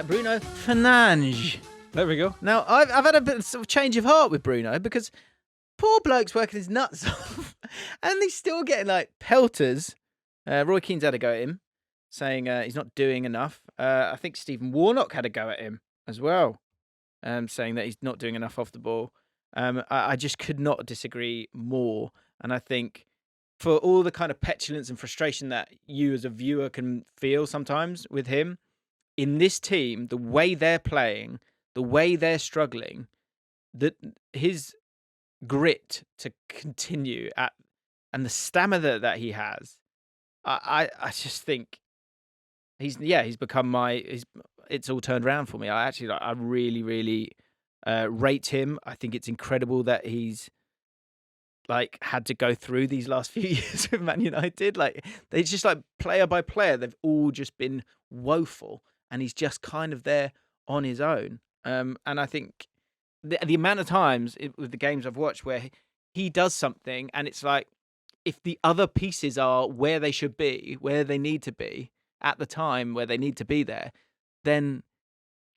Bruno Fernandes. There we go. Now, I've had a bit of change of heart with Bruno because poor bloke's working his nuts off and he's still getting like pelters. Roy Keane's had a go at him, saying he's not doing enough. I think Stephen Warnock had a go at him as well, saying that he's not doing enough off the ball. I just could not disagree more. And I think for all the kind of petulance and frustration that you as a viewer can feel sometimes with him, in this team, the way they're playing, the way they're struggling, that his grit to continue at and the stamina that he has, I just think he's become it's all turned around for me. I really, really rate him. I think it's incredible that he's like had to go through these last few years with Man United. Like they just like player by player, they've all just been woeful, and he's just kind of there on his own. And I think the amount of times with the games I've watched where he does something, and it's like if the other pieces are where they should be, where they need to be at the time, where they need to be there, then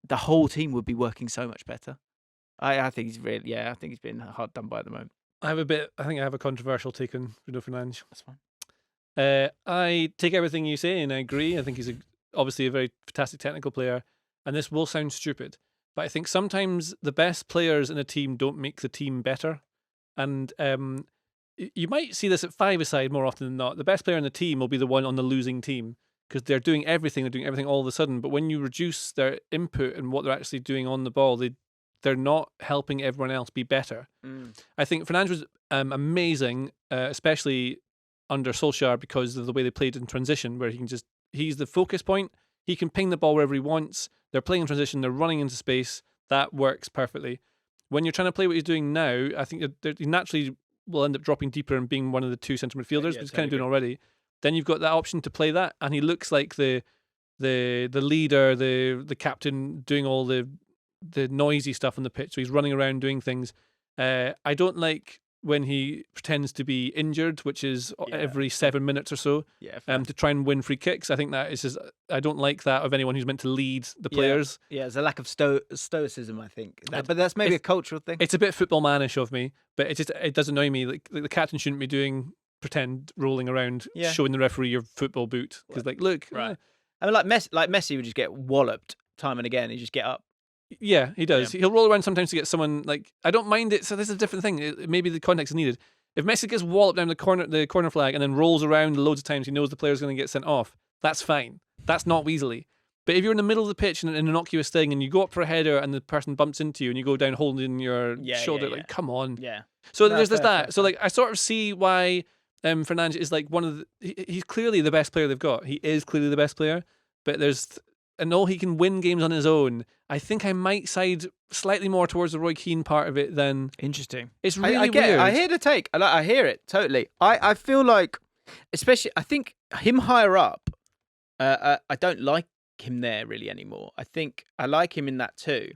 the whole team would be working so much better. I think he's really, I think he's been hard done by at the moment. I think I have a controversial take on Bruno Fernandes. That's fine. I take everything you say and I agree. I think he's obviously a very fantastic technical player, and this will sound stupid, but I think sometimes the best players in a team don't make the team better. And you might see this at five-a-side more often than not. The best player in the team will be the one on the losing team because they're doing everything all of a sudden. But when you reduce their input and what they're actually doing on the ball, they're not helping everyone else be better. I think Fernandes was amazing, especially under Solskjaer because of the way they played in transition, where he's the focus point. He can ping the ball wherever he wants. They're playing in transition. They're running into space. That works perfectly. When you're trying to play what he's doing now, I think he naturally will end up dropping deeper and being one of the two centre midfielders, which he's kind of doing already. Then you've got that option to play that, and he looks like the leader, the captain, doing all the noisy stuff on the pitch. So he's running around doing things. I don't like when he pretends to be injured, which is every 7 minutes or so, to try and win free kicks. I think that is just, I don't like that of anyone who's meant to lead the players. Yeah, there's a lack of stoicism, I think. But that's maybe a cultural thing. It's a bit football manish of me, but it does annoy me. Like the captain shouldn't be doing pretend rolling around, showing the referee your football boot. Because look. Right. I mean, like Messi would just get walloped time and again. He'd just get up. Yeah, he does. He'll roll around sometimes to get someone, like, I don't mind it. So this is a different thing. Maybe the context is needed. If Messi gets walloped down the corner flag and then rolls around loads of times, he knows the player's going to get sent off. That's fine. That's not weaselly. But if you're in the middle of the pitch in an innocuous thing and you go up for a header and the person bumps into you and you go down holding your shoulder, come on. Yeah. So there's that. Fair. So I sort of see why Fernandes is like one of he's clearly the best player they've got. He is clearly the best player. But and all he can win games on his own. I think I might side slightly more towards the Roy Keane part of it than... Interesting. It's really I get weird. It. I hear the take. I hear it, totally. I feel like, especially, I think him higher up, I don't like him there really anymore. I think I like him in that too.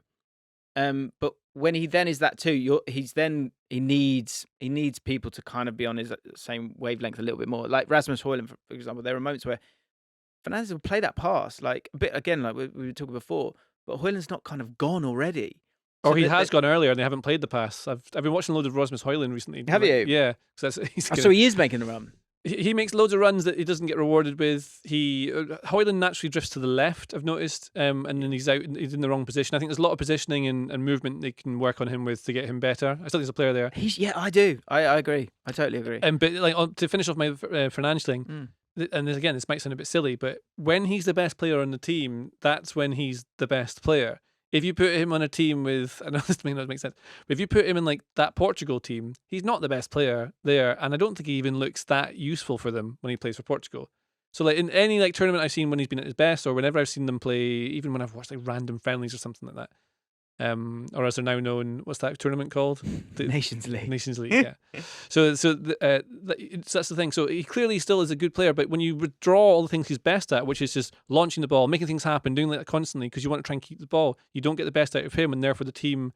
But when he then is that too, he needs people to kind of be on his same wavelength a little bit more. Like Rasmus Hojlund, for example, there are moments where Fernandes will play that pass, like a bit again, like we were talking before, but Hojlund's not kind of gone already. So he has gone earlier and they haven't played the pass. I've been watching loads of Rasmus Hojlund recently. Have you? Yeah. So he is making a run. He makes loads of runs that he doesn't get rewarded with. Hojlund naturally drifts to the left, I've noticed, and then he's in the wrong position. I think there's a lot of positioning and movement they can work on him with to get him better. I still think there's a player there. I do. I agree. I totally agree. But to finish off my Fernandes thing, and again, this might sound a bit silly, but when he's the best player on the team, that's when he's the best player. If you put him on a team with, I know this may not make sense, but if you put him in like that Portugal team, he's not the best player there, and I don't think he even looks that useful for them when he plays for Portugal. So like in any like tournament I've seen when he's been at his best, or whenever I've seen them play, even when I've watched like random friendlies or something like that, or as they're now known, what's that tournament called? The Nations League. Nations League, yeah. So that's the thing. So he clearly still is a good player, but when you withdraw all the things he's best at, which is just launching the ball, making things happen, doing that constantly because you want to try and keep the ball, you don't get the best out of him, and therefore the team,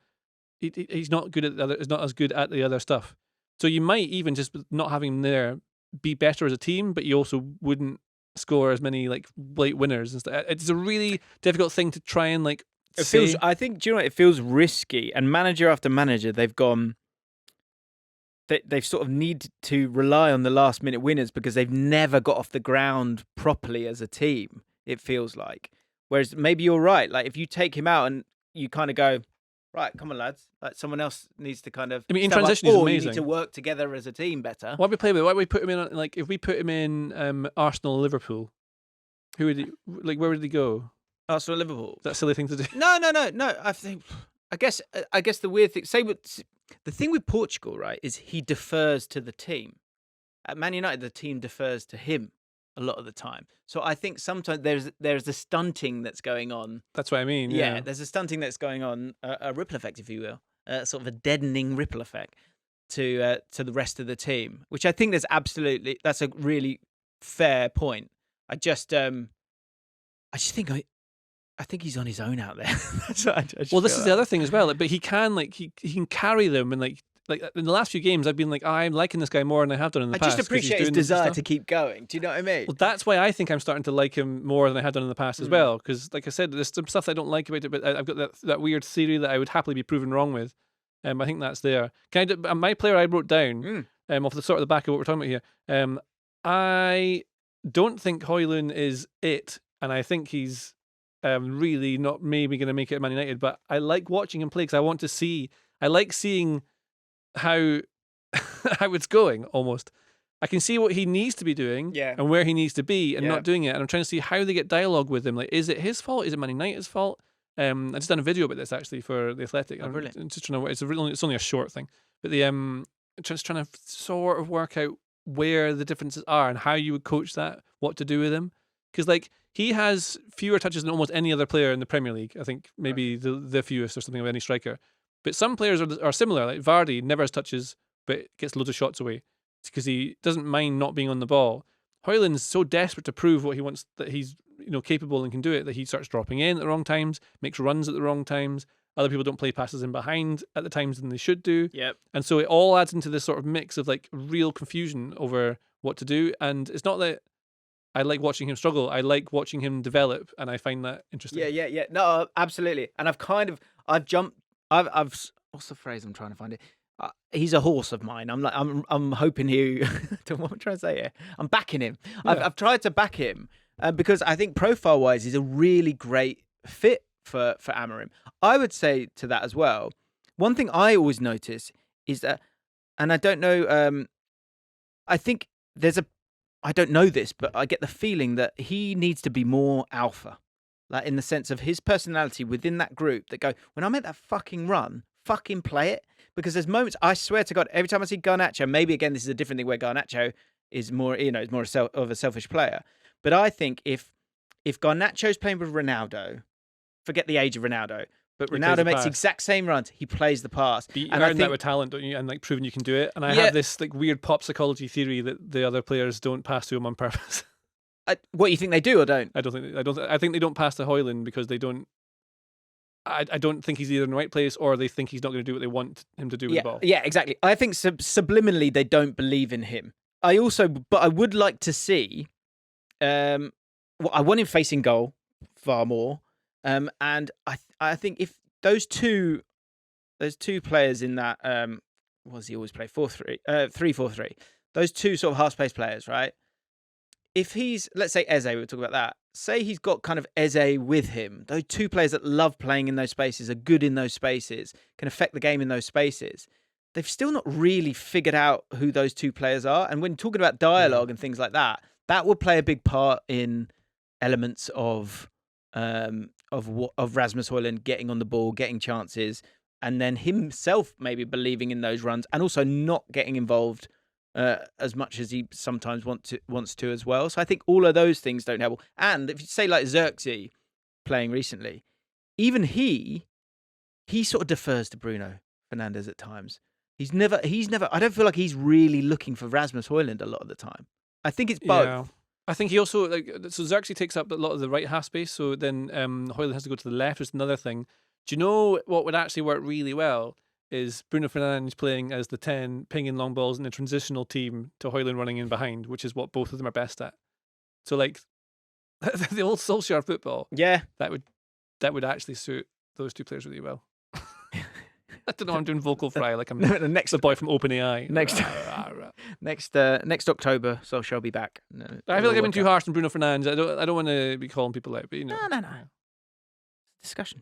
he's not good at the other. Is not as good at the other stuff. So you might even just not having him there be better as a team, but you also wouldn't score as many like late winners and stuff. It's a really difficult thing to try and like. It feels. I think. Do you know what? It feels risky, and manager after manager, they've gone. They've sort of need to rely on the last minute winners because they've never got off the ground properly as a team. It feels like. Whereas maybe you're right. Like if you take him out and you kind of go, right, come on, lads. Like someone else needs to kind of. I mean, in step up, transition, he's or amazing. You need to work together as a team better. Why we play with? Why we put him in? Like if we put him in Arsenal, Liverpool, who would he, like? Where would he go? Arsenal, Liverpool. Is that a silly thing to do? No. I guess the weird thing. The thing with Portugal, right, is he defers to the team. At Man United, the team defers to him a lot of the time. So I think sometimes there's a stunting that's going on. That's what I mean. Yeah, there's a stunting that's going on, a ripple effect, if you will, sort of a deadening ripple effect to the rest of the team, which I think that's a really fair point. I just think I think he's on his own out there. Well, this is the other thing as well. But he can he can carry them, and like in the last few games, I've been like, I'm liking this guy more than I have done in the past. I just appreciate his desire to keep going. Do you know what I mean? Well, that's why I think I'm starting to like him more than I had done in the past as well. Because, like I said, there's some stuff I don't like about it, but I've got that weird theory that I would happily be proven wrong with. I think that's there. My player I wrote down off the sort of the back of what we're talking about here. I don't think Hojlund is it, and I think he's really not maybe going to make it at Man United. But I like watching him play because I like seeing how how it's going almost. I can see what he needs to be doing and where he needs to be and not doing it. And I'm trying to see how they get dialogue with him. Like, is it his fault? Is it Man United's fault? I just done a video about this actually for The Athletic. Oh, brilliant. I'm just trying to, it's only a short thing. But just trying to sort of work out where the differences are and how you would coach that, what to do with him. Because like he has fewer touches than almost any other player in the Premier League. I think maybe the fewest or something of any striker. But some players are similar. Like Vardy never has touches, but gets loads of shots away because he doesn't mind not being on the ball. Hojlund's so desperate to prove what he wants, that he's capable and can do it, that he starts dropping in at the wrong times, makes runs at the wrong times. Other people don't play passes in behind at the times than they should do. Yep. And so it all adds into this sort of mix of like real confusion over what to do. And it's not that I like watching him struggle. I like watching him develop, and I find that interesting. Yeah. No, absolutely. And I've jumped. What's the phrase I'm trying to find it? He's a horse of mine. I'm hoping he. What am I trying to say here? I'm backing him. Yeah. I've tried to back him because I think profile wise, he's a really great fit for Amorim. I would say to that as well. One thing I always notice is that, and I don't know. I think I don't know this, but I get the feeling that he needs to be more alpha. Like in the sense of his personality within that group that go, when I make that fucking run, fucking play it. Because there's moments, I swear to God, every time I see Garnacho, maybe again, this is a different thing where Garnacho is more, is more of a selfish player. But I think if Garnacho's playing with Ronaldo, forget the age of Ronaldo, but Ronaldo makes the exact same runs, he plays the pass. You and earn that with talent, don't you? And like proving you can do it. And I have this like weird pop psychology theory that the other players don't pass to him on purpose. What, you think they do or don't? I think they don't pass to Hojlund because they don't. I don't think he's either in the right place or they think he's not going to do what they want him to do with the ball. Yeah, exactly. I think subliminally they don't believe in him. But I would like to see. I want him facing goal far more. And I think if those two players in that what does he always play 3-4-3? Those two sort of half-space players, right? If he's, let's say Eze, we'll talk about that. Say he's got kind of Eze with him. Those two players that love playing in those spaces, are good in those spaces, can affect the game in those spaces. They've still not really figured out who those two players are. And when talking about dialogue and things like that, that will play a big part in elements of Rasmus Hojlund getting on the ball, getting chances, and then himself maybe believing in those runs and also not getting involved as much as he sometimes wants to as well. So I think all of those things don't help. And if you say like Xerxes playing recently, even he sort of defers to Bruno Fernandes at times. He's never. I don't feel like he's really looking for Rasmus Hojlund a lot of the time. I think it's both. Yeah. I think he also so Xerxes takes up a lot of the right half space. So then Hojlund has to go to the left. Is another thing. Do you know what would actually work really well? Is Bruno Fernandes playing as the 10, pinging long balls in a transitional team to Hojlund running in behind, which is what both of them are best at. So like the old Solskjaer football, Yeah. that would actually suit those two players really well. I don't know. I'm doing vocal fry like I'm The next the boy from OpenAI. Next- next October, Solskjaer will be back. No, I feel like I've been too harsh on Bruno Fernandes. I don't want to be calling people out, but No. Discussion.